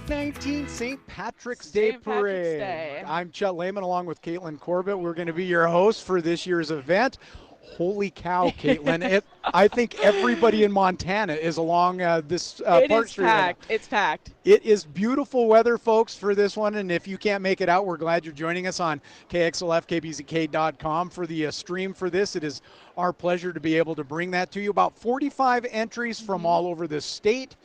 2019 St. Patrick's Day St. Patrick's Parade. Day. I'm Chet Lehman along with Caitlin Corbett. We're going to be your hosts for this year's event. Holy cow, Caitlin. I think everybody in Montana is along this It Park is Street right now. packed. It's packed. It is beautiful weather, folks, for this one. And if you can't make it out, we're glad you're joining us on KXLFKBZK.com for the stream for this. It is our pleasure to be able to bring that to you. About 45 entries from all over the state.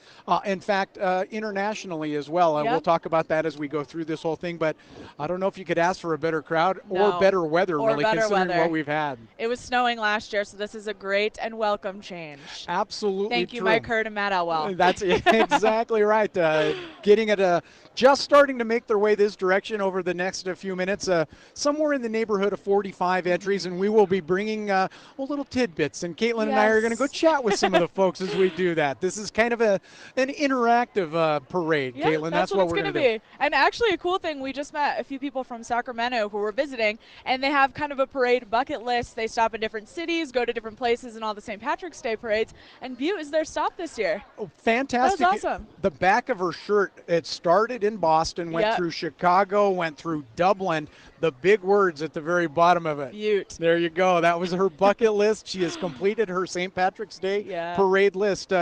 In fact, internationally as well. Yep. We'll talk about that as we go through this whole thing. But I don't know if you could ask for a better crowd or No. better weather, Or really, better considering weather. what we've had. It was snowing last year, so this is a great and welcome change. Absolutely Thank you, true. Mike Hurd and Matt Elwell. That's exactly right. Getting it just starting to make their way this direction over the next few minutes. Somewhere in the neighborhood of 45 entries, and we will be bringing little tidbits. And Caitlin and I are going to go chat with some of the folks as we do that. This is kind of an interactive parade, Yeah, Caitlin. that's what we're it's going to be. And actually, a cool thing, we just met a few people from Sacramento who were visiting, and they have kind of a parade bucket list. They stop in different cities, go to different places, and all the St. Patrick's Day parades. And Butte is their stop this year. Oh, fantastic. That was awesome. The back of her shirt, it started in Boston, went through Chicago, went through Dublin. The big words at the very bottom of it. Butte. There you go. That was her bucket list. She has completed her St. Patrick's Day parade list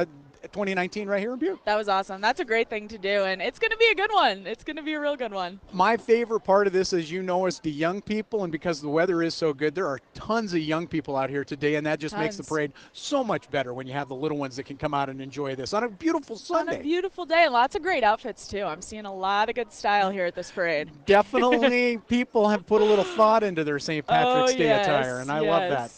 2019 right here in Butte. That was awesome. That's a great thing to do, and it's going to be a good one. It's going to be a real good one. My favorite part of this, as you know, is the young people, and because the weather is so good, there are tons of young people out here today, and that just makes the parade so much better when you have the little ones that can come out and enjoy this on a beautiful Sunday. On a beautiful day, and lots of great outfits, too. I'm seeing a lot of good style here at this parade. Definitely people have put a little thought into their St. Patrick's Day attire, and I love that.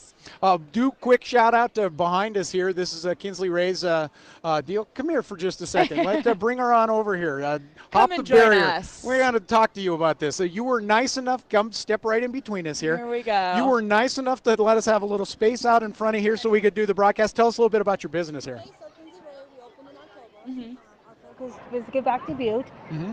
Do quick shout out to behind us here. This is Kinsley Ray's deal. Come here for just a second. Let's bring her on over here. Come and join us. We're going to talk to you about this. You were nice enough. Come step right in between us here. Here we go. You were nice enough to let us have a little space out in front of here so we could do the broadcast. Tell us a little bit about your business here. Okay, so Kinsley Ray, we opened in October. Our focus is to give back to Butte.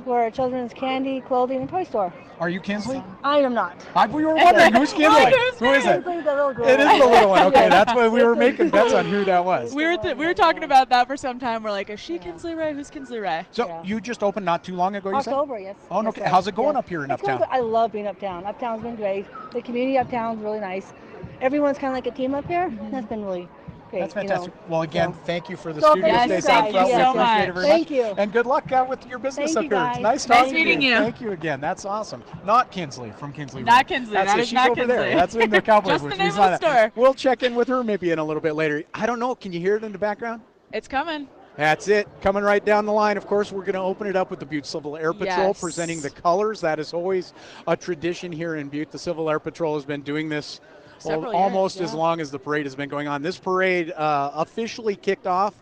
We're a children's candy, clothing, and toy store. Are you Kinsley? I am not. We were wondering who's Kinsley. Who is it? Kinsley, the little girl. It is the little one. Okay, that's why we were making bets on who that was. We were talking about that for some time. We're like, is she Kinsley Ray? Who's Kinsley Ray? So you just opened not too long ago, you said? October, yes. Oh, yes, okay. How's it going up here in Uptown? I love being uptown. Uptown's been great. The community uptown's really nice. Everyone's kind of like a team up here. That's been really great. That's fantastic. Well, again, thank you for the So studio thank space. you guys. Thank you so much. Thank you. And good luck with your business Thank up you, here. It's guys. nice Nice talking meeting to you. Thank you again. That's awesome. Not Kinsley from Kinsley. Not Kinsley. That's That it. is She's not over Kinsley. there. That's in the Cowboys. Just the which name we of saw the that. store. We'll check in with her maybe in a little bit later. I don't know. Can you hear it in the background? It's coming. That's it. Coming right down the line. Of course, we're going to open it up with the Butte Civil Air Patrol presenting the colors. That is always a tradition here in Butte. The Civil Air Patrol has been doing this almost as long as the parade has been going on. This parade officially kicked off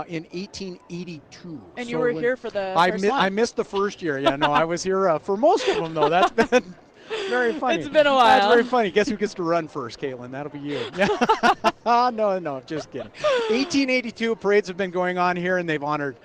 in 1882. And you were here for the first one. I missed the first year. Yeah, no, I was here for most of them, though. That's been very funny. It's been a while. That's very funny. Guess who gets to run first, Caitlin? That'll be you. No, just kidding. 1882 parades have been going on here, and they've honored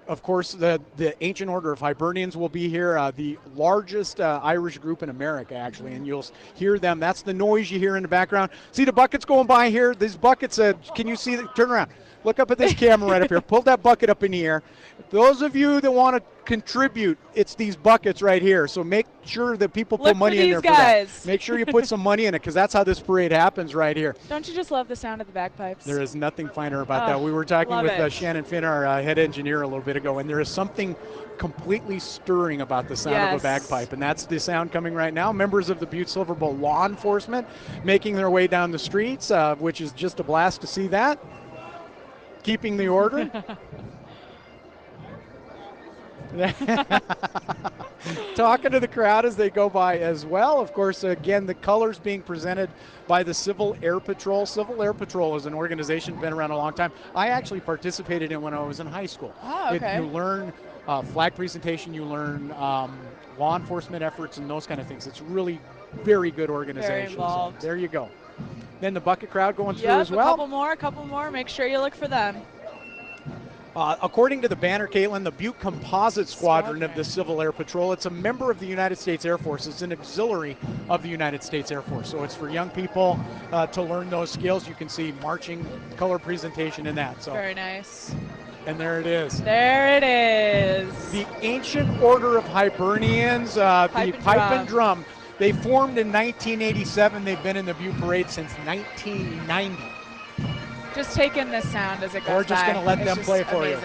of course, the Ancient Order of Hibernians will be here, the largest Irish group in America, actually, and you'll hear them. That's the noise you hear in the background. See the buckets going by here? These buckets, can you see? Turn around. Look up at this camera right up here. Pull that bucket up in the air. Those of you that want to contribute, it's these buckets right here. So make sure that people put money in there for that. Make sure you put some money in it, because that's how this parade happens right here. Don't you just love the sound of the bagpipes? There is nothing finer about that. We were talking with Shannon Finn, our head engineer, a little bit ago, and there is something completely stirring about the sound of a bagpipe, and that's the sound coming right now. Members of the Butte Silver Bowl law enforcement making their way down the streets, which is just a blast to see that. Keeping the order. Talking to the crowd as they go by as well. Of course, again, the colors being presented by the Civil Air Patrol. Civil Air Patrol is an organization been around a long time. I actually participated in when I was in high school. Oh, okay. You learn flag presentation, you learn law enforcement efforts and those kind of things. It's really very good organization. Very involved. So there you go. Then the bucket crowd going through as well. A couple more. Make sure you look for them. According to the banner, Caitlin, the Butte Composite Squadron of the Civil Air Patrol, it's a member of the United States Air Force. It's an auxiliary of the United States Air Force. So it's for young people to learn those skills. You can see marching, color presentation in that. So very nice. And there it is. There it is. The Ancient Order of Hibernians, the Pipe and Drum. They formed in 1987. They've been in the Butte Parade since 1990. Just take in this sound as it goes by. We're just going to let them play for you.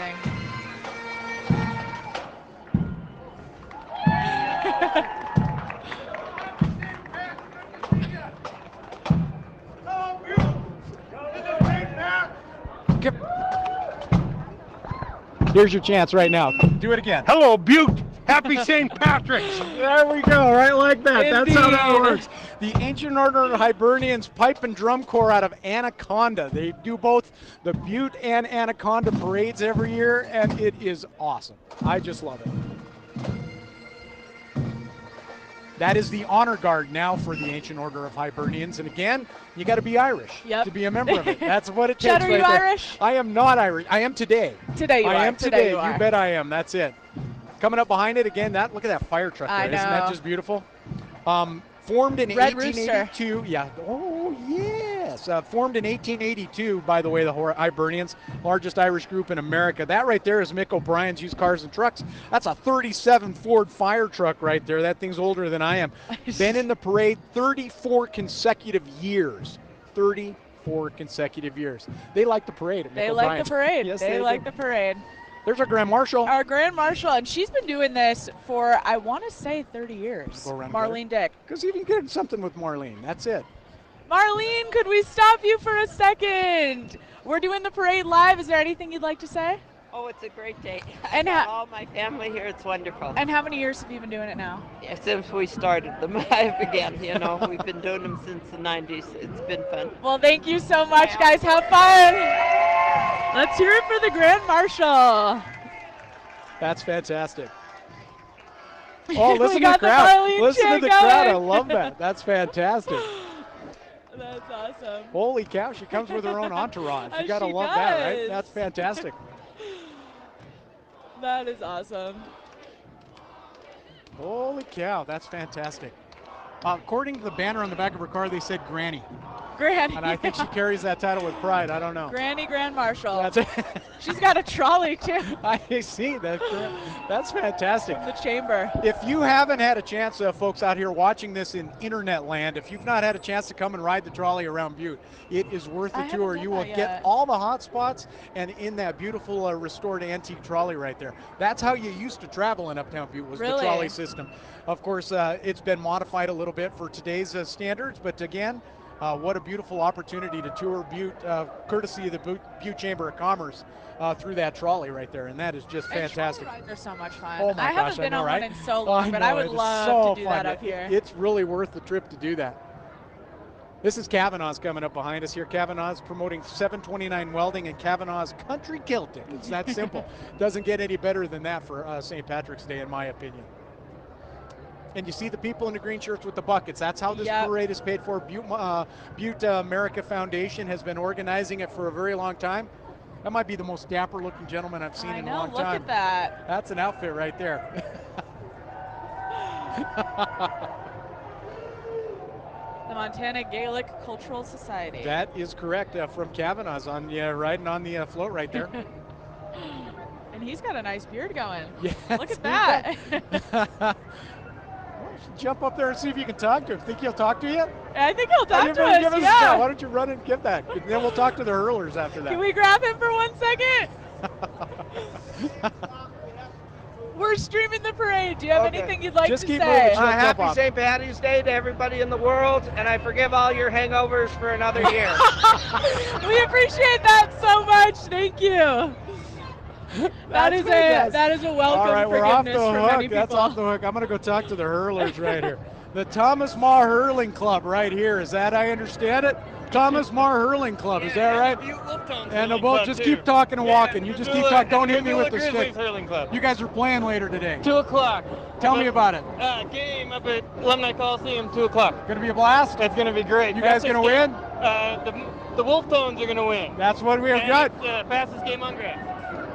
Here's your chance right now. Do it again. Hello, Butte. Happy St. Patrick's. There we go, right like that. Indeed. That's how that works. The Ancient Order of Hibernians Pipe and Drum Corps out of Anaconda. They do both the Butte and Anaconda parades every year, and it is awesome. I just love it. That is the honor guard now for the Ancient Order of Hibernians. And again, you got to be Irish to be a member of it. That's what it takes. Chad, are you Irish? I am not Irish. I am today. Today you are. I am today. You are. You bet I am. That's it. Coming up behind it again, look at that fire truck there. Isn't that just beautiful? Formed in Red 1882. Rooster. Yeah. Oh, yes. Formed in 1882, by the way, the Hibernians, largest Irish group in America. That right there is Mick O'Brien's Used Cars and Trucks. That's a 37 Ford fire truck right there. That thing's older than I am. Been in the parade 34 consecutive years. 34 consecutive years. They like the parade at Mick They O'Brien's. like the parade. Yes, they like the parade. There's our Grand Marshal. Our Grand Marshal, and she's been doing this for, I want to say, 30 years. Marlene Dick. Because you can get something with Marlene. That's it. Marlene, could we stop you for a second? We're doing the parade live. Is there anything you'd like to say? Oh, it's a great day. And I got all my family here. It's wonderful. And how many years have you been doing it now? Yeah, since we started them, I began. We've been doing them since the 90s. It's been fun. Well, thank you so much, guys. Have fun. Let's hear it for the Grand Marshal. That's fantastic. Oh, listen to the got crowd. the Listen to chant the crowd. I going. love that. That's fantastic. That's awesome. Holy cow, she comes with her own entourage. You got to She love that, right? does. That's fantastic. That is awesome. Holy cow, that's fantastic. According to the banner on the back of her car, they said Granny. Granny. And I think she carries that title with pride. I don't know. Granny Grand Marshal. That's it. She's got a trolley, too. I see. That's fantastic. From the chamber. If you haven't had a chance, folks out here watching this in internet land, if you've not had a chance to come and ride the trolley around Butte, it is worth the tour. You will get all the hot spots and in that beautiful restored antique trolley right there. That's how you used to travel in Uptown Butte, was the trolley system. Of course, it's been modified a little bit for today's standards, but again, what a beautiful opportunity to tour Butte, courtesy of the Butte Chamber of Commerce, through that trolley right there, and that is just fantastic. Trolley rides are so much fun. Oh my I haven't been on one in so long, but I would love to do that up here. It's really worth the trip to do that. This is Kavanaugh's coming up behind us here. Kavanaugh's promoting 729 welding and Kavanaugh's Country Celtic. It's that simple. Doesn't get any better than that for St. Patrick's Day, in my opinion. And you see the people in the green shirts with the buckets. That's how this parade is paid for. Butte America Foundation has been organizing it for a very long time. That might be the most dapper looking gentleman I've seen in a long time. Look at that. That's an outfit right there. The Montana Gaelic Cultural Society. That is correct. From Kavanaugh's riding on the float right there. And he's got a nice beard going. Yeah, look at that. Jump up there and see if you can talk to him. Think he'll talk to you? I think he'll talk to us, yeah. Why don't you run and give that? And then we'll talk to the hurlers after that. Can we grab him for 1 second? We're streaming the parade. Do you have anything you'd like to say? Happy St. Patty's Day to everybody in the world, and I forgive all your hangovers for another year. We appreciate that so much. Thank you. That is a welcome. All right, we're off the hook. That's off the hook. I'm going to go talk to the hurlers right here. The Thomas Maher Hurling Club right here. Is that, I understand it? Thomas Maher Hurling Club. Is that right? And we'll just keep talking and walking. You just keep talking. Don't hit me with the stick. You guys are playing later today. 2 o'clock. Tell me about it. Game up at Alumni Coliseum, 2 o'clock. Going to be a blast? It's going to be great. You guys going to win? The Wolf Tones are going to win. That's what we have got. Fastest game on grass.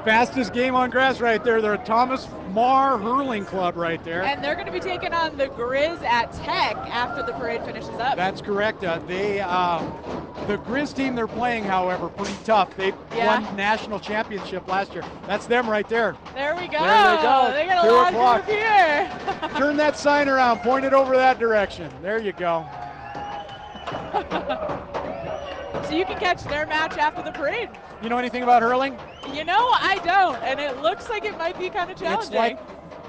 Fastest game on grass right there. They're a Thomas Marr Hurling Club right there. And they're going to be taking on the Grizz at Tech after the parade finishes up. That's correct. The Grizz team they're playing, however, pretty tough. They won national championship last year. That's them right there. There we go. There they go. They got a lot of group here. Turn that sign around. Point it over that direction. There you go. So you can catch their match after the parade. You know anything about hurling? You know, I don't, and it looks like it might be kind of challenging. It's like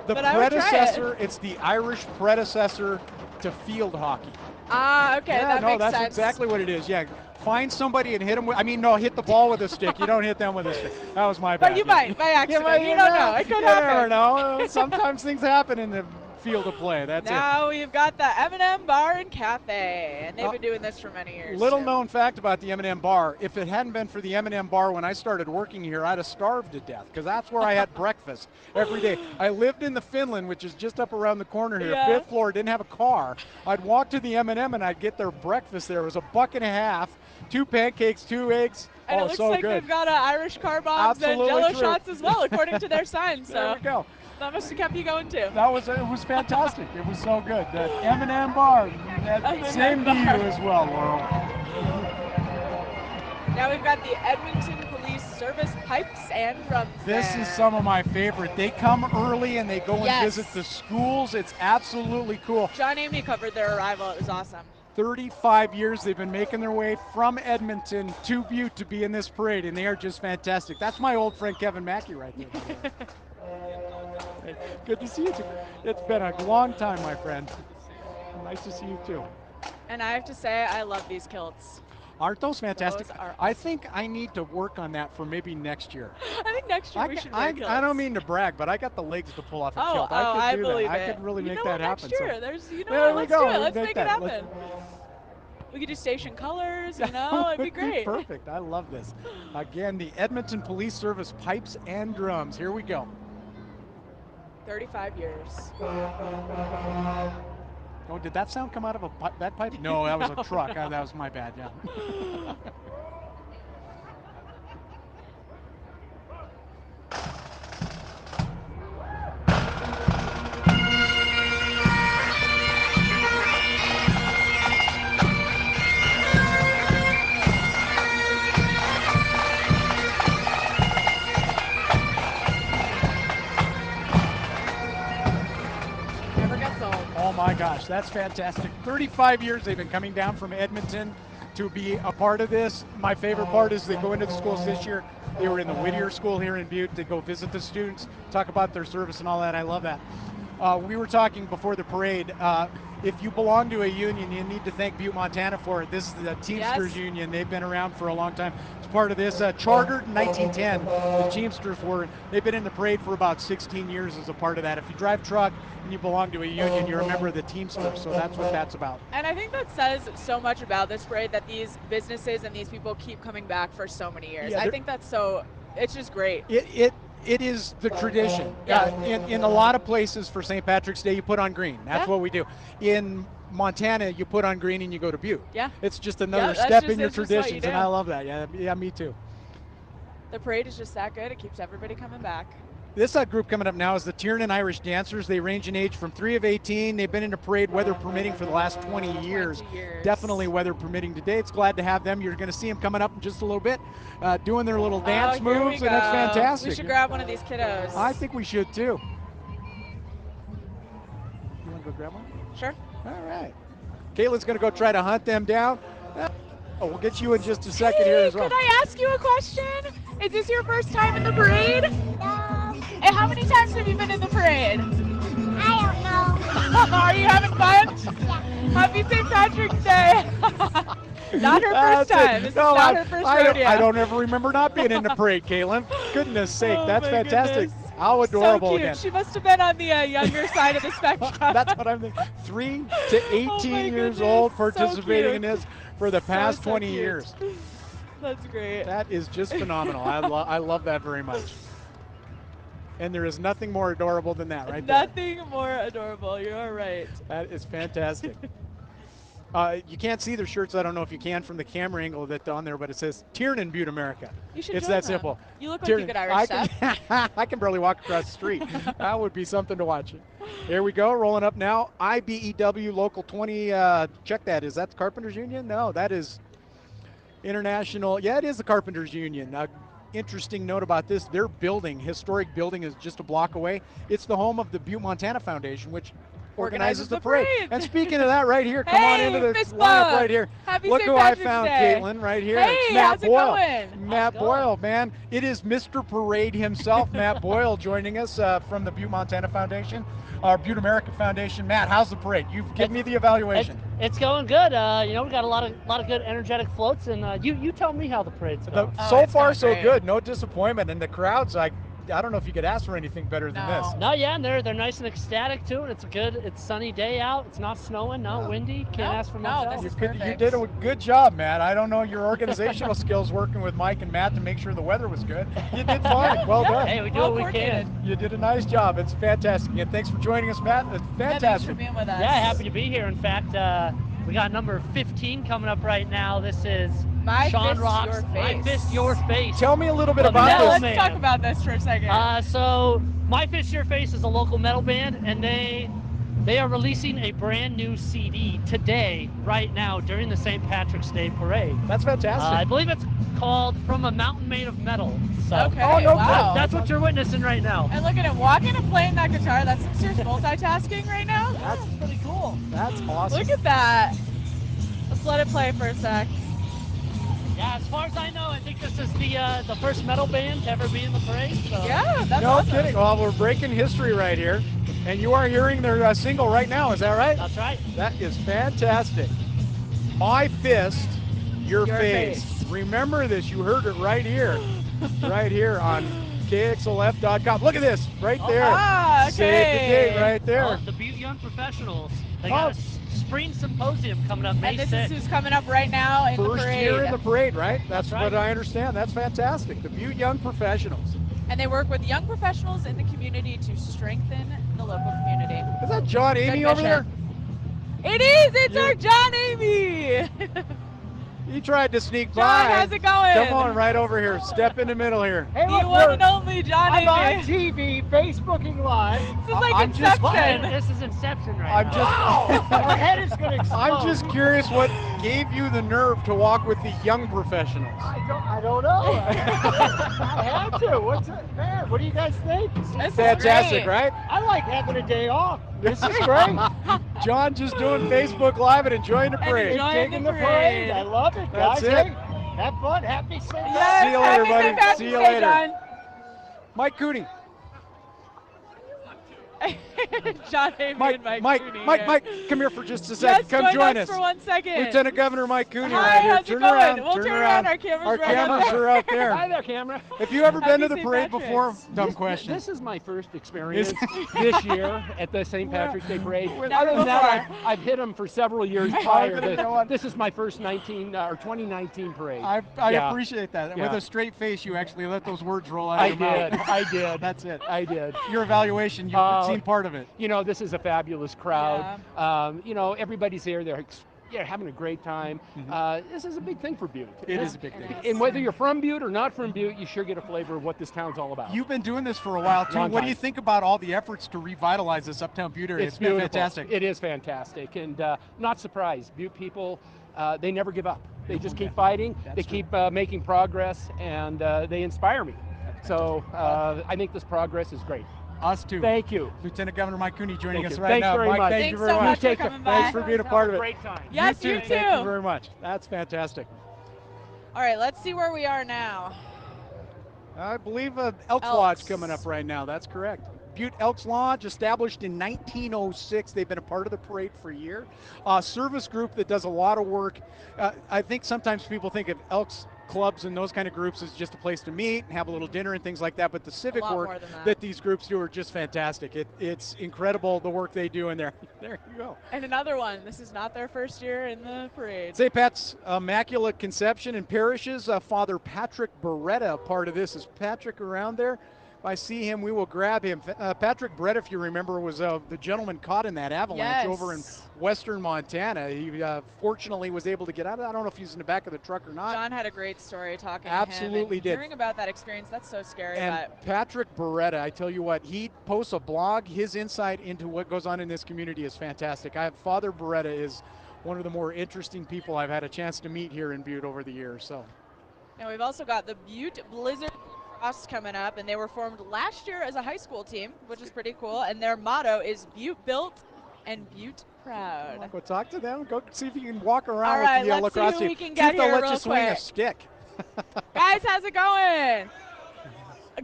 the predecessor. It's the Irish predecessor to field hockey. Ah, okay, that makes sense. That's exactly what it is. Yeah, find somebody and hit them with. Hit the ball with a stick. You don't hit them with a stick. That was my bad. But you might by accident. You don't know. It could happen. You never know. Sometimes things happen in the field of play. That's now we've got the M&M Bar and Cafe, and they've been doing this for many years. Little known fact about the M&M Bar: if it hadn't been for the M&M Bar when I started working here, I'd have starved to death because that's where I had breakfast every day. I lived in the Finland, which is just up around the corner here, 5th floor. Didn't have a car. I'd walk to the M&M and I'd get their breakfast there. It was $1.50, 2 pancakes, 2 eggs. And it looks like they've got Irish car bombs and Jello shots as well, according to their sign. So there we go. That must have kept you going too. It was fantastic. It was so good. The M&M Bar. Same to you as well, Laurel. Now we've got the Edmonton Police Service Pipes and Drums. This is some of my favorite. They come early and they go and visit the schools. It's absolutely cool. John Amy covered their arrival. It was awesome. 35 years they've been making their way from Edmonton to Butte to be in this parade, and they are just fantastic. That's my old friend Kevin Mackey right there. Good to see you too. It's been a long time, my friend. Nice to see you too. And I have to say, I love these kilts. Aren't those fantastic? Those are I think I need to work on that for maybe next year. I think next year we should wear kilts. I don't mean to brag, but I got the legs to pull off a kilt. I believe that. it. I could really make that happen. Next year, so. let's do it. Let's make it happen. We could do station colors, it'd be great. Perfect. I love this. Again, the Edmonton Police Service Pipes and Drums. Here we go. 35 years. Oh, did that sound come out of a bagpipe? No, that was a truck. That was my bad, yeah. Oh my gosh, that's fantastic. 35 years they've been coming down from Edmonton to be a part of this. My favorite part is they go into the schools this year. They were in the Whittier School here in Butte. They go visit the students, talk about their service and all that. I love that. We were talking before the parade. If you belong to a union, you need to thank Butte, Montana for it. This is the Teamsters Union. They've been around for a long time. It's part of this. Chartered in 1910, the Teamsters were. They've been in the parade for about 16 years as a part of that. If you drive truck and you belong to a union, you're a member of the Teamsters. So that's what that's about. And I think that says so much about this parade that these businesses and these people keep coming back for so many years. I think that's it's just great. It is the tradition. In a lot of places for St. Patrick's Day, you put on green. That's what we do. In Montana, you put on green and you go to Butte. Yeah. It's just another step in your traditions, and I love that. Yeah, me too. The parade is just that good. It keeps everybody coming back. This group coming up now is the Tiernan Irish Dancers. They range in age from 3 of 18. They've been in the parade, weather permitting, for the last 20 years. Definitely weather permitting today. It's glad to have them. You're going to see them coming up in just a little bit, doing their little dance moves, and it's fantastic. We should grab one of these kiddos. I think we should too. You want to go grab one? Sure. All right. Caitlin's going to go try to hunt them down. Oh, we'll get you in just a second here as well. Could I ask you a question? Is this your first time in the parade? No. And how many times have you been in the parade? I don't know. Are you having fun? Yeah. Happy St. Patrick's Day. Not her first time. This is not her first rodeo. I don't ever remember not being in the parade, Caitlin. Goodness sake, that's fantastic. Goodness. How adorable so cute. again. She must have been on the younger side of the spectrum. That's what I'm thinking. 3 to 18 years old, participating in this for the past 20 years. That's great. That is just phenomenal. I love that very much. And there is nothing more adorable than that right there. Nothing more adorable. You're right. That is fantastic. You can't see their shirts. I don't know if you can from the camera angle that's on there, but it says Tiernan Butte, America. You should It's join that them. simple. You look like Tiernan, you could Irish step. I can barely walk across the street. That would be something to watch. Here we go, rolling up now. IBEW Local 20. Check that. Is that the Carpenters Union? No, that is International. Yeah, it is the Carpenters Union. Interesting note about this, their building, historic building, is just a block away. It's the home of the Butte, Montana Foundation, which organizes the parade. And speaking of that, right here, come on into the lineup right here. Happy Look St. who Patrick's I found, Day. Caitlin, right here. Hey, it's Matt how's it Boyle. going? Matt Boyle, man. It is Mr. Parade himself, Matt Boyle, joining us from the Butte, Montana Foundation, our Butte America Foundation. Matt, how's the parade? You've given me the evaluation. It's going good. You know, we got a lot of good energetic floats, and you tell me how the parade's going. So far, so good. No disappointment, and the crowd's like, I don't know if you could ask for anything better than this. No, yeah, and they're nice and ecstatic too, and it's sunny day out. It's not snowing, not windy. Can't ask for much else. You did a good job, Matt. I don't know your organizational skills working with Mike and Matt to make sure the weather was good. You did fine. Well done. Hey, we do what we can. You did a nice job. It's fantastic. And thanks for joining us, Matt. It's fantastic. Yeah, thanks for being with us. Yeah, happy to be here. In fact, we got number 15 coming up right now. This is My Sean Fist, Rock's Your My Face. Fist, Your Face. Tell me a little bit The about metal this. Let's talk about this for a second. So My Fist, Your Face is a local metal band, and they are releasing a brand new CD today, right now, during the St. Patrick's Day Parade. That's fantastic. I believe it's called From a Mountain Made of Metal. So Okay, oh, no, wow. That's what you're witnessing right now. And look at him walking and playing that guitar. That's some serious multitasking right now. That's pretty cool. That's awesome. Look at that. Let's let it play for a sec. Yeah, as far as I know, I think this is the first metal band to ever be in the parade. So. Yeah, that's no awesome. kidding. Well, we're breaking history right here. And you are hearing their single right now, is that right? That's right. That is fantastic. My Fist, Your face. Remember this, you heard it right here. Right here on KXLF.com. Look at this, right there. Ah, okay. Save the date right there. Oh, the Butte Young Professionals. They got a spring symposium coming up May 6th. And this is who's coming up right now in the First parade. year in the parade, right? That's right. what I understand. That's fantastic. The Butte Young Professionals. And they work with young professionals in the community to strengthen the local community. Is that John Amy over there? It is! It's our John Amy! He tried to sneak John, by. how's it going? Come on, right over here. Step in the middle here. Hey, The look, one and only John I'm on Amy. TV, Facebooking live. This is like I'm just Inception. This is Inception right I'm now. just My head is going to explode. I'm just curious what gave you the nerve to walk with the young professionals. I don't know. I had to. What's it? Man, what do you guys think? This is Fantastic, great. right? I like having a day off. This is great. John just doing Facebook Live and enjoying the parade. enjoying Taking the the parade. parade. I love it, That's guys. it. Hey, have fun. Happy St. Yes, See you later, happy buddy. St. Patrick's See you Day, later. John. Mike Cooney. John Amy and Mike Cooney here. Mike, come here for just a second. Yes, Come join us us. for 1 second. Lieutenant Governor Mike Cooney Hi, right here. how's it Turn going? around. We'll turn around. Our cameras Our right up cameras there. are out there. Hi there, camera. Have you ever been to Happy the St. parade Patrick's. before? Dumb question. This is my first experience this year at the St. Patrick's Day Parade. Never Other than that, before. I've hit them for several years prior. You know what? This is my first 2019 parade. I Yeah. appreciate that. Yeah. With a straight face, you actually let those words roll out I of your mouth. did. I did. That's it. I did. Your evaluation, you've seen part of it. You know, this is a fabulous crowd. You know, everybody's here. They're having a great time. This is a big thing for Butte. It is a big thing. And whether you're from Butte or not from Butte, you sure get a flavor of what this town's all about. You've been doing this for a while, too. Long What do time. you think about all the efforts to revitalize this uptown Butte area? It's been beautiful. fantastic. It is fantastic, and not surprised. Butte people, they never give up. They just keep fighting. They keep making progress, and they inspire me. So I think this progress is great. Us too. Thank you. Lieutenant Governor Mike Cooney joining Thank us you. right Thanks now. very Mike, much. thank Thanks you very so much. much for coming by. Thanks for being a part of it. Great time. Yes, you too. Thank you very much. That's fantastic. All right, let's see where we are now. I believe Elks Lodge coming up right now. That's correct. Butte Elks Lodge, established in 1906. They've been a part of the parade for a year. Service group that does a lot of work. I think sometimes people think of Elks clubs and those kind of groups as just a place to meet and have a little dinner and things like that, but the civic lot work more than that. that these groups do are just fantastic. It's incredible the work they do in there. There you go. And another one. This is not their first year in the parade. St. Pat's Immaculate Conception and Parishes. Father Patrick Beretta, part of this. Is Patrick around there? I see him, we will grab him. Patrick Brett, if you remember, was the gentleman caught in that avalanche over in western Montana. He fortunately was able to get out of it. I don't know if he's in the back of the truck or not. John had a great story talking Absolutely to him. And did. Hearing about that experience, that's so scary. And but Patrick Beretta, I tell you what, he posts a blog. His insight into what goes on in this community is fantastic. Father Beretta is one of the more interesting people I've had a chance to meet here in Butte over the years. So. Now we've also got the Butte Blizzard Cross coming up, and they were formed last year as a high school team, which is pretty cool. And their motto is Butte built and Butte proud. Well, go talk to them. Go see if you can walk around All right, with the let's lacrosse see who team. we can See get if they'll here let real you swing a quick. stick. Guys, how's it going?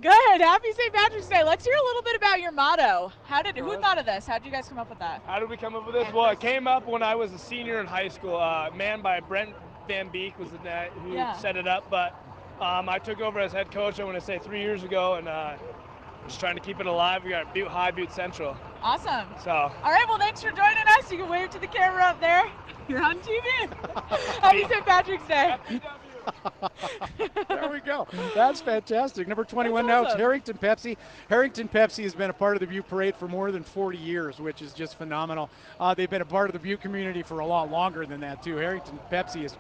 Good. Happy St. Patrick's Day. Let's hear a little bit about your motto. Who thought of this? How did you guys come up with that? How did we come up with this? Well, it came up when I was a senior in high school. Man by Brent Van Beek was the guy who set it up, but I took over as head coach, I want to say 3 years ago, and just trying to keep it alive. We got Butte High, Butte Central. Awesome. So. All right, well, thanks for joining us. You can wave to the camera up there. You're on TV. Happy St. Patrick's Day. There we go. That's fantastic. Number 21 That's now, it's awesome. Harrington Pepsi. Harrington Pepsi has been a part of the Butte Parade for more than 40 years, which is just phenomenal. They've been a part of the Butte community for a lot longer than that, too. Harrington Pepsi is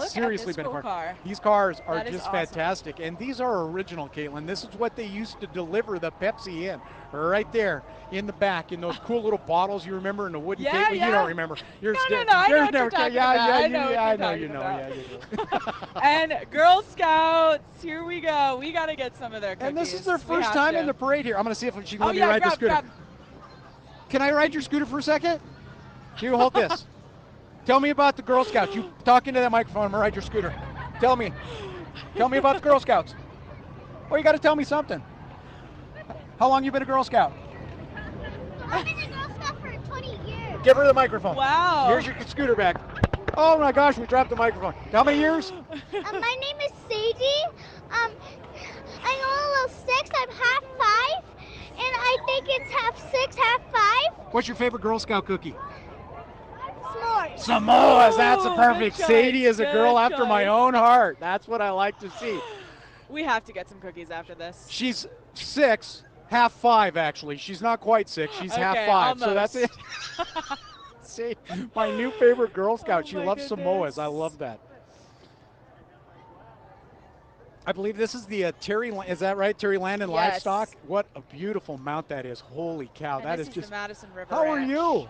seriously been a part. Car. These cars are That is just awesome. fantastic, and these are original, Caitlin. This is what they used to deliver the Pepsi in, right there in the back, in those cool little bottles you remember in the wooden case. Well, you don't remember. You're No, I know what you're talking about. Yeah, I know what I you're know you talking know. about. Yeah, you do. And Girl Scouts, here we go. We got to get some of their cookies. And this is their We first have time to. in the parade here. I'm going to see if she can let me yeah, ride the grab, scooter. grab. Can I ride your scooter for a second? You hold this. Tell me about the Girl Scouts. You talk into that microphone. I'm going to ride your scooter. Tell me about the Girl Scouts. Well, you got to tell me something. How long you been a Girl Scout? I've been a Girl Scout for 20 years. Give her the microphone. Wow. Here's your scooter back. Oh my gosh, we dropped the microphone. How many years? My name is Sadie. I'm a little 6. I'm half 5. And I think it's half 6, half 5. What's your favorite Girl Scout cookie? S'mores. Samoas, that's a Ooh, perfect. good choice, Sadie is a girl good after my choice. own heart. That's what I like to see. We have to get some cookies after this. She's 6, half 5 actually. She's not quite 6, she's half Okay, 5. So that's it. almost. See, my new favorite Girl Scout. She my loves goodness. Samoas. I love that. I believe this is the Terry, is that right? Terry Landon Yes. Livestock? What a beautiful mount that is. Holy cow, And that this is the just. Madison River How are Ranch. you?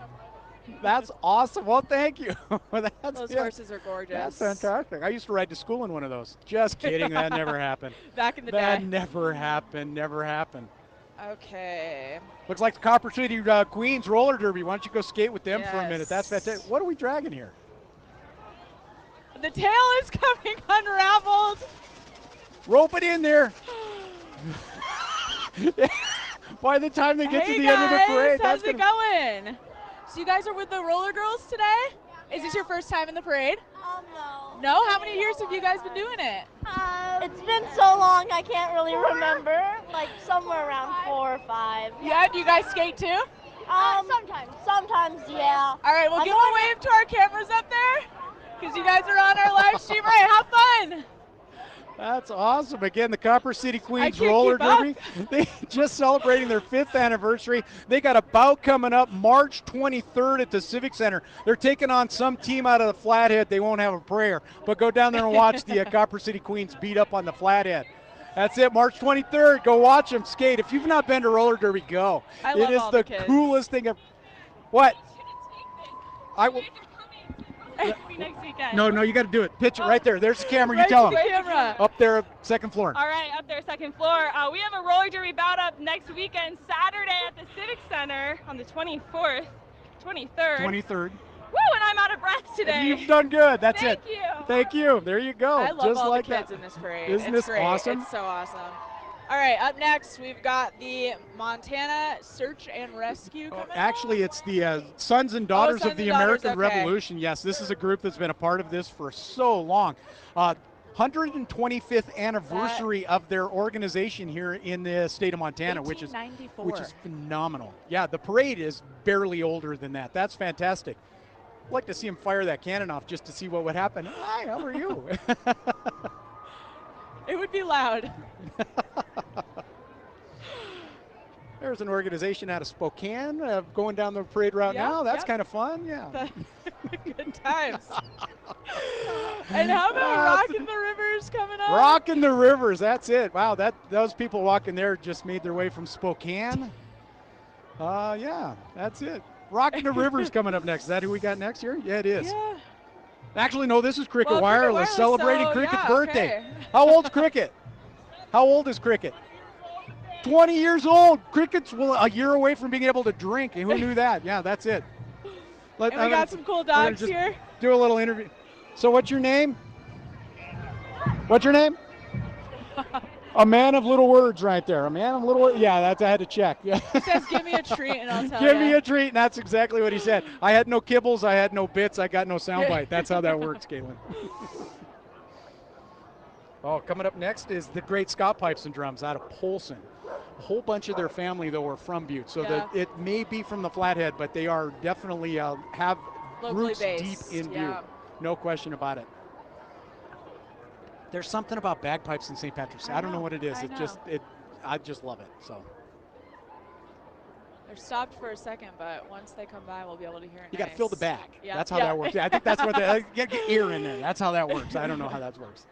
That's awesome. Well, thank you. Those horses are gorgeous. That's fantastic. I used to ride to school in one of those. Just kidding. That never happened. Back in the That day. never happened. Never happened. Okay. Looks like the Copper City Queens roller derby. Why don't you go skate with them for a minute? That's Yes. fantastic. What are we dragging here? The tail is coming unraveled. Rope it in there. By the time they get Hey to the guys, end of the parade, how's that's it gonna, going? So you guys are with the roller girls today? Is this your first time in the parade? No. No? How many years have you guys been doing it? It's been so long, I can't really remember. Like somewhere around 4 or 5. Yeah, do you guys skate too? Sometimes. Sometimes, yeah. All right, well, I'm give a going wave to our cameras up there because you guys are on our live stream. All right, have fun. that's awesome. Again, the Copper City Queens can't roller keep up. derby. They just celebrating their 5th anniversary. They got a bout coming up March 23rd at the Civic Center. They're taking on some team out of the Flathead. They won't have a prayer, but go down there and watch the Copper City Queens beat up on the Flathead. That's it, March 23rd. Go watch them skate. If you've not been to roller derby, go. I love it is all the the kids. coolest thing. What? I will. next weekend. No, you got to do it. Pitch it right there. There's the camera. You Right tell to them. the camera. Up there, second floor. All right, up there, second floor. We have a roller derby bout up next weekend, Saturday at the Civic Center on the 23rd. 23rd. Woo, and I'm out of breath today. You've done good. That's Thank it. you. Thank you. There you go. I love Just all like the kids that. in this parade. Isn't It's this great. awesome? It's so awesome. All right, up next, we've got the Montana Search and Rescue coming Actually, it's the Sons and Daughters Sons of the and Daughters, American okay. Revolution. Yes, this is a group that's been a part of this for so long. 125th anniversary of their organization here in the state of Montana, which is 1894. phenomenal. Yeah, the parade is barely older than that. That's fantastic. I'd like to see him fire that cannon off just to see what would happen. Hi, how are you? It would be loud. There's an organization out of Spokane going down the parade route now. That's kind of fun. Yeah. Good times. And how about Rockin' the Rivers coming up? Rockin' the Rivers. That's it. Wow. Those people walking there just made their way from Spokane. Yeah. That's it. Rockin' the Rivers coming up next. Is that who we got next year? Yeah, it is. Yeah. Actually, no. This is Cricket Well, Wireless celebrating so, Cricket's yeah, birthday. okay. How old's Cricket? How old is Cricket? 20 years old. Cricket's a year away from being able to drink. Who knew that? Yeah, that's it. And we got some cool dogs here. Do a little interview. So what's your name? What's your name? A man of little words right there. A man of little words. Yeah, I had to check. Yeah. He says, give me a treat and I'll tell you. Give me a treat, and that's exactly what he said. I had no kibbles. I had no bits. I got no soundbite. That's how that works, Caitlin. Oh, coming up next is the Great Scott Pipes and Drums out of Polson. A whole bunch of their family, though, are from Butte. So it may be from the Flathead, but they are definitely have locally roots based. deep in Butte. No question about it. There's something about bagpipes in St. Patrick's Day. I don't know what it is. I just love it. So they're stopped for a second, but once they come by, we'll be able to hear it. You got to fill the bag. Yeah. That's how that works. Yeah, I think that's what get ear in there. That's how that works. I don't know how that works.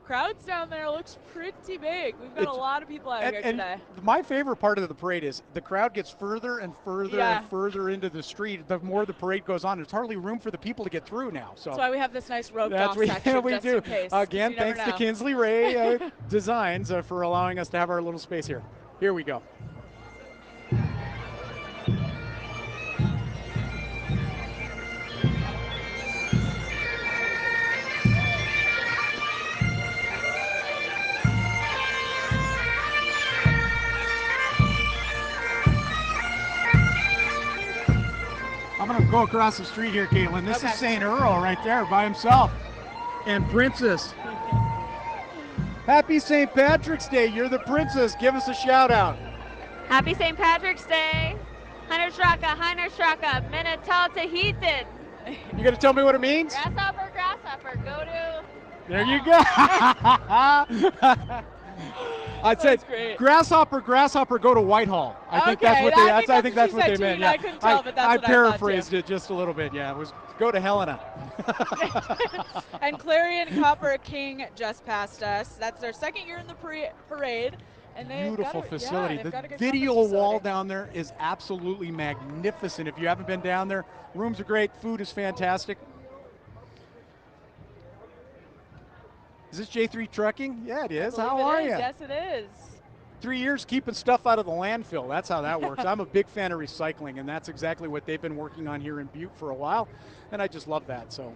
Crowds down there looks pretty big. We've got a lot of people out here today. My favorite part of the parade is the crowd gets further and further and further into the street. The more the parade goes on, there's hardly room for the people to get through now. So that's why we have this nice roped off section just in case. Again, thanks to Kinsley Ray Designs for allowing us to have our little space here. Here we go. I'm going to go across the street here, Caitlin. This is St. Earl right there by himself. And Princess. Happy St. Patrick's Day. You're the princess. Give us a shout out. Happy St. Patrick's Day. Heinershraka, Minnetonka, Heathen. You going to tell me what it means? Grasshopper, go to. There you go. I'd say grasshopper, go to Whitehall. I think that's what they. I think that's what they meant. Yeah. I couldn't tell, but that's I what paraphrased it just a little bit. Yeah, it was go to Helena. And Clarion Copper King just passed us. That's their second year in the parade. And beautiful facility. The video wall down there is absolutely magnificent. If you haven't been down there, rooms are great. Food is fantastic. Is this J3 Trucking? Yeah, it is. How are you? Yes, it is. 3 years keeping stuff out of the landfill. That's how that works. I'm a big fan of recycling, and that's exactly what they've been working on here in Butte for a while, and I just love that. So.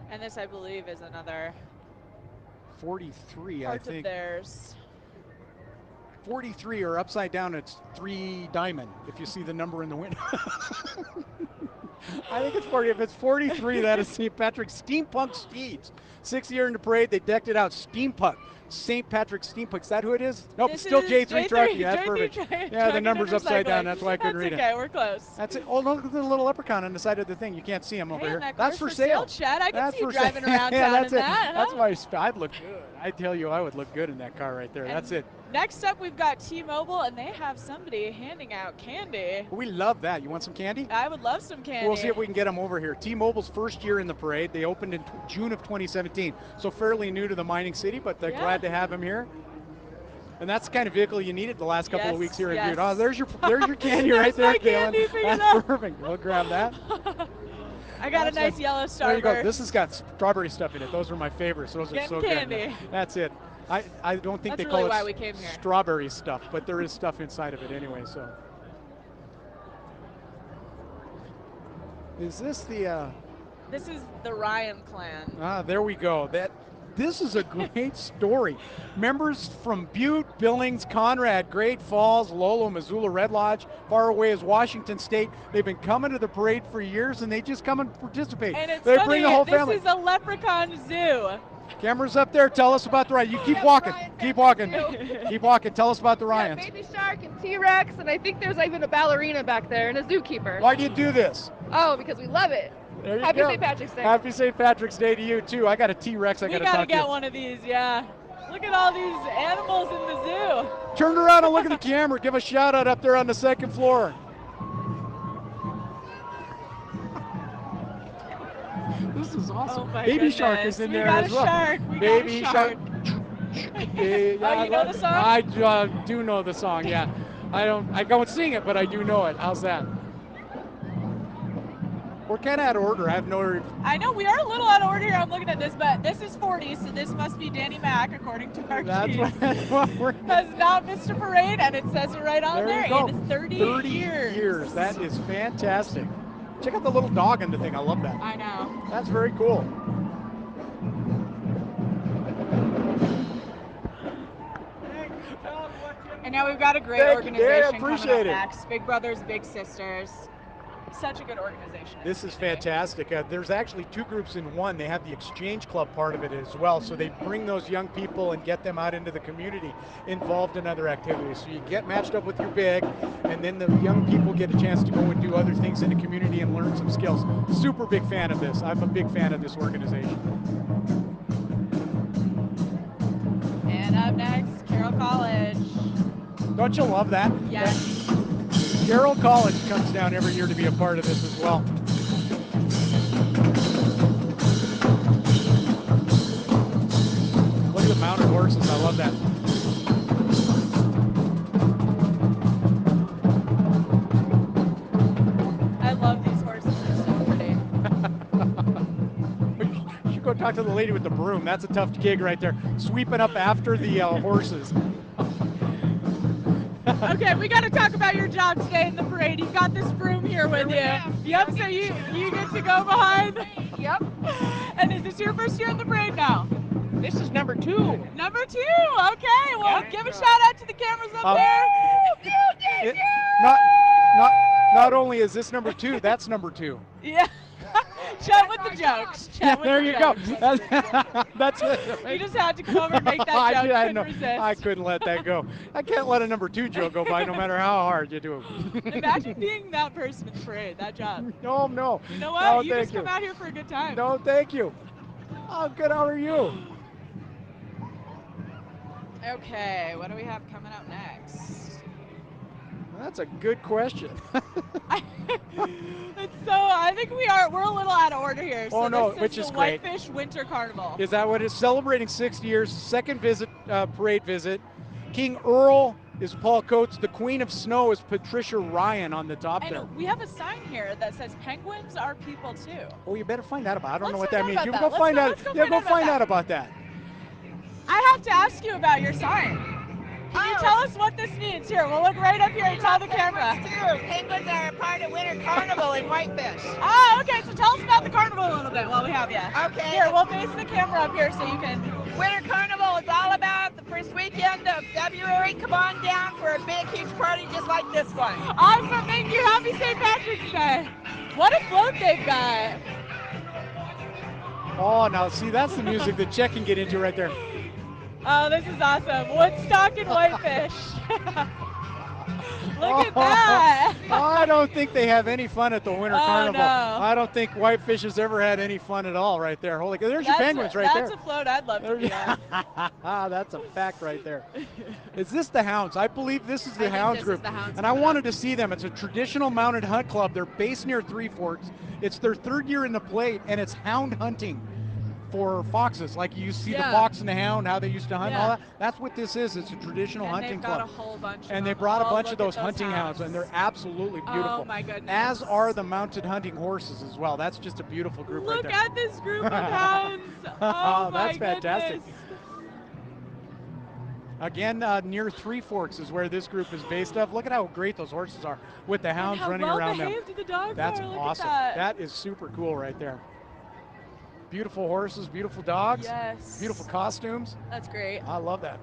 And this, I believe, is another 43, part I think. Of theirs. 43 or upside down, it's 3 diamond, if you see the number in the window. I think it's 40. If it's 43, that is St. Patrick's Steampunk Steeds. 6th year in the parade, they decked it out. Steampunk. St. Patrick's Steampunk. Is that who it is? Nope, it's still J3 Trucking. That's perfect. Yeah, the number's upside down. That's why I couldn't read it. Okay, we're close. That's it. Oh, look at the little leprechaun on the side of the thing. You can't see him over here. That's for sale. Chad. I can see you driving Yeah, around town that's in it. that. That's why I'd look good. I tell you, I would look good in that car right there. That's it. Next up, we've got T-Mobile, and they have somebody handing out candy. We love that. You want some candy? I would love some candy. We'll see if we can get them over here. T-Mobile's first year in the parade. They opened in June of 2017, so fairly new to the mining city, but they're glad to have them here. And that's the kind of vehicle you needed the last couple of weeks here in Butte. Oh, there's your candy right there, Kaylin. That's perfect. We'll grab that. I got a nice yellow Starburst. There you go. This has got strawberry stuff in it. Those are my favorites. Those are so candy. Good. That's it. I don't think That's they call really it why we came here. Strawberry stuff, but there is stuff inside of it anyway. So, is this the? This is the Ryan clan. Ah, there we go. This is a great story. Members from Butte, Billings, Conrad, Great Falls, Lolo, Missoula, Red Lodge, far away as Washington State. They've been coming to the parade for years, and they just come and participate. And it's they funny, bring the whole family. This is a leprechaun zoo. Cameras up there. Tell us about the Ryan. You keep walking. Keep walking. Keep walking. Tell us about the Ryans. Baby shark and T-Rex, and I think there's even a ballerina back there and a zookeeper. Why do you do this? Oh, because we love it. Happy St. Patrick's Day. Happy St. Patrick's Day to you too. I got a T-Rex. I got to talk to. We gotta get one of these, yeah. Look at all these animals in the zoo. Turn around and look at the camera. Give a shout out up there on the second floor. This is awesome. Oh my Baby goodness. Shark is in We there got as a well. shark. We Baby got a shark. Yeah, you know the song? I do know the song. Yeah, I don't sing it, but I do know it. How's that? We're kind of out of order. I have no. I know we are a little out of order here. I'm looking at this, but this is 40, so this must be Danny Mac, according to our keys. That's what we're. Has not missed a parade, and it says it right on there. You go. In 30 years. That is fantastic. Check out the little dog in the thing. I love that. I know. That's very cool. And now we've got a great organization Yeah, coming appreciate up it. next. Big Brothers, Big Sisters. Such a good organization. This is fantastic. There's actually two groups in one. They have the exchange club part of it as well. So they bring those young people and get them out into the community involved in other activities. So you get matched up with your big, and then the young people get a chance to go and do other things in the community and learn some skills. Super big fan of this. I'm a big fan of this organization. And up next, Carroll College. Don't you love that? Yes. Carroll College comes down every year to be a part of this as well. Look at the mounted horses. I love that. I love these horses. They're so pretty. You should go talk to the lady with the broom. That's a tough gig right there. Sweeping up after the horses. Okay, we got to talk about your job today in the parade. You've got this broom here with you. Yep, so you get to go behind. Yep. And is this your first year in the parade now? This is number 2. Number 2. Okay, well, give a shout out to the cameras up there. Not only is this number 2, that's number 2. Yeah. Chat with the jokes. Chat with there the you jokes. go. That's it. You just had to come over and make that joke. Couldn't resist. I couldn't let that go. I can't let a number 2 joke go by no matter how hard you do it. Imagine being that person in the parade, that job. No. You know what? No, you just thank come out here for a good time. No, thank you. Oh, good. How are you? Okay, what do we have coming up next? That's a good question. I think we're a little out of order here. Oh, so no, this which is is the great. Whitefish Winter Carnival. Is that what it's celebrating 60 years, second visit, parade visit. King Earl is Paul Coates. The Queen of Snow is Patricia Ryan on the top And there. we have a sign here that says penguins are people too. Oh, you better find out about it. I don't know what Let's that means. find You out go about find that. out. Let's go Yeah, go find out that. about that. I have to ask you about your sign. Can you tell us what this means? Here, we'll look right up here and tell the camera. Penguins are a part of Winter Carnival in Whitefish. Oh, okay. So tell us about the carnival a little bit while we have you. Okay. Here, we'll face the camera up here so you can. Winter Carnival is all about the first weekend of February. Come on down for a big, huge party just like this one. Awesome. Thank you. Happy St. Patrick's Day. What a float they've got. Oh, now see, that's the music that Chet can get into right there. Oh, this is awesome. Woodstock and Whitefish. Look at that. I don't think they have any fun at the Winter Carnival. No. I don't think Whitefish has ever had any fun at all right there. Holy, there's your penguins right there. That's a float I'd love to be on. That's a fact right there. Is this the Hounds? I believe this is the Hounds group. The Hounds and I wanted to see them. It's a traditional mounted hunt club. They're based near Three Forks. It's their 3rd year in the plate, and it's hound hunting for foxes. Like you see the fox and the hound, how they used to hunt and all that. That's what this is. It's a traditional hunting club. They've got a whole bunch and of they them. brought a Oh, bunch of look those at hunting hounds, and they're absolutely beautiful. Oh my goodness. As are the mounted hunting horses as well. That's just a beautiful group right Look there. at this group of hounds. Oh my That's fantastic. goodness. Again, near Three Forks is where this group is based of. Look at how great those horses are with the hounds how running well around them. behaved the dogs That's are. Look awesome. At That is super cool right there. Beautiful horses, beautiful dogs. Yes. Beautiful costumes. That's great. I love that.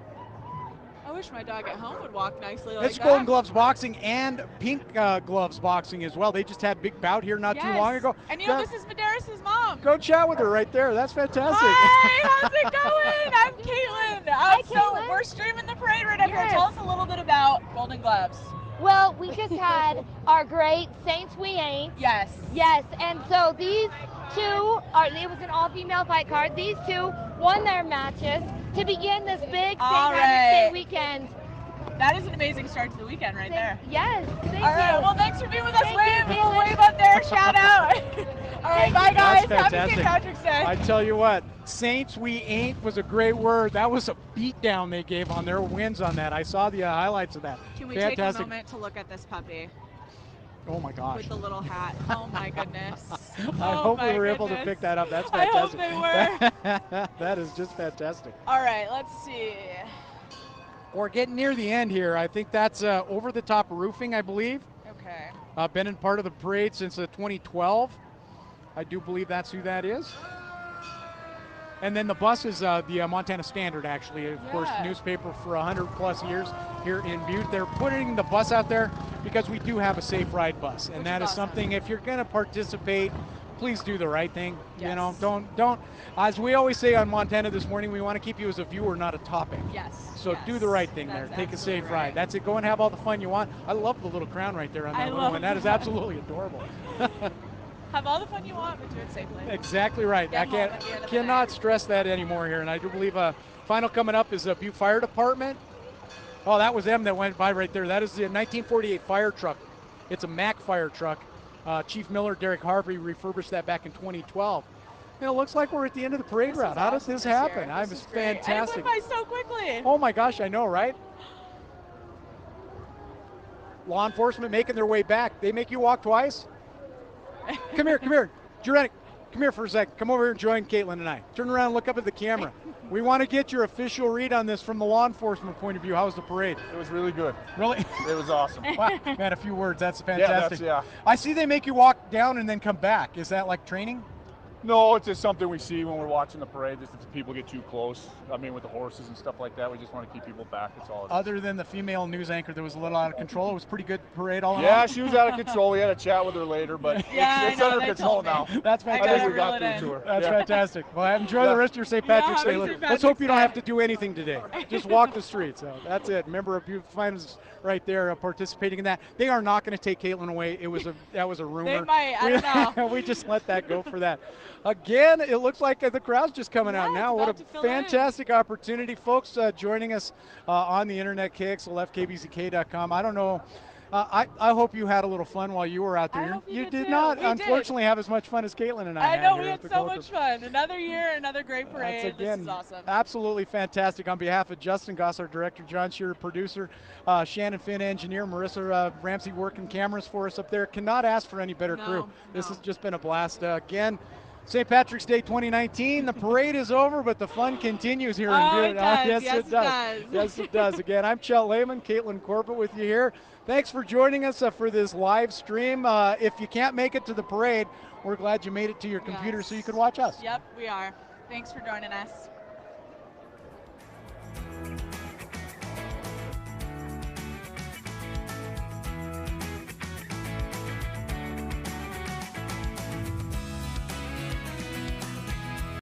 I wish my dog at home would walk nicely like It's that. Golden Gloves Boxing and Pink Gloves Boxing as well. They just had a big bout here not too long ago. And you know, this is Medeiros' mom. Go chat with her right there. That's fantastic. Hi, how's it going? I'm Caitlin. Hi, So Caitlin. we're streaming the parade right up here. Yes. Tell us a little bit about Golden Gloves. Well, we just had our great Saints We Ain't. Yes. Yes, and so these it was an all-female fight card. These two won their matches to begin this big St. All Patrick's right. Day weekend. That is an amazing start to the weekend right there. Yes, thank you. All right, well, thanks for being with us. Thank Wave, you, we'll Caitlin. wave up there, shout out. All right, bye, guys. That's Happy St. Patrick's Day. I tell you what, Saints we ain't was a great word. That was a beatdown they gave on their wins on that. I saw the highlights of that. Can we Fantastic. take a moment to look at this puppy? Oh my gosh. With the little hat. Oh my goodness. I hope we were able to pick that up. That's I hope fantastic. they were. That is just fantastic. All right, let's see. We're getting near the end here. I think that's Over the Top Roofing, I believe. Okay. Been in part of the parade since 2012. I do believe that's who that is. And then the bus is the Montana Standard, actually. Of course, newspaper for 100 plus years here in Butte. They're putting the bus out there because we do have a safe ride bus. And that is something, if you're going to participate, please do the right thing. Yes. You know, don't, as we always say on Montana This Morning, we want to keep you as a viewer, not a topic. Yes. So do the right thing there. Take a safe ride. That's it. Go and have all the fun you want. I love the little crown right there on that little one. That is absolutely adorable. Have all the fun you want, but do it safely. Exactly right. I cannot stress that anymore here. And I do believe final coming up is Butte Fire Department. Oh, that was them that went by right there. That is the 1948 fire truck. It's a Mack fire truck. Chief Miller, Derek Harvey refurbished that back in 2012. It looks like we're at the end of the parade route. How does this happen? It was fantastic. It went by so quickly. Oh my gosh, I know, right? Law enforcement making their way back. They make you walk twice? Come here. Jurenic, come here for a sec. Come over here and join Caitlin and I. Turn around and look up at the camera. We want to get your official read on this from the law enforcement point of view. How was the parade? It was really good. Really? It was awesome. Wow, man, a few words. That's fantastic. Yeah, I see they make you walk down and then come back. Is that like training? No, it's just something we see when we're watching the parade, just if people get too close. I mean, with the horses and stuff like that, we just want to keep people back. That's all it is. Other than the female news anchor that was a little out of control, it was a pretty good parade all in all. Yeah, she was out of control. We had a chat with her later, but it's under control now. That's fantastic. I think we got through to her. That's fantastic. Well, enjoy the rest of your St. Patrick's Day. Let's hope you don't have to do anything today. Just walk the streets. So that's it. Member of Butte Finance right there participating in that. They are not going to take Caitlin away. That was a rumor. They might. I don't know. We just let that go for that. Again, it looks like the crowd's just coming out now. What a fantastic opportunity. Folks joining us on the internet, KXLF, KBZK.com. I don't know. I hope you had a little fun while you were out there. You did not, unfortunately, have as much fun as Caitlin and I had. I know, we had so much fun. Another year, another great parade. Again, this is awesome. Absolutely fantastic. On behalf of Justin Goss, our director, John Shearer, producer, Shannon Finn, engineer, Marissa Ramsey working cameras for us up there. Cannot ask for any better crew. This has just been a blast. Again, St. Patrick's Day 2019. The parade is over, but the fun continues here in Butte. Yes, it does. Yes, it does. Again, I'm Chell Lehman, Caitlin Corbett with you here. Thanks for joining us for this live stream. If you can't make it to the parade, we're glad you made it to your computer so you could watch us. Yep, we are. Thanks for joining us.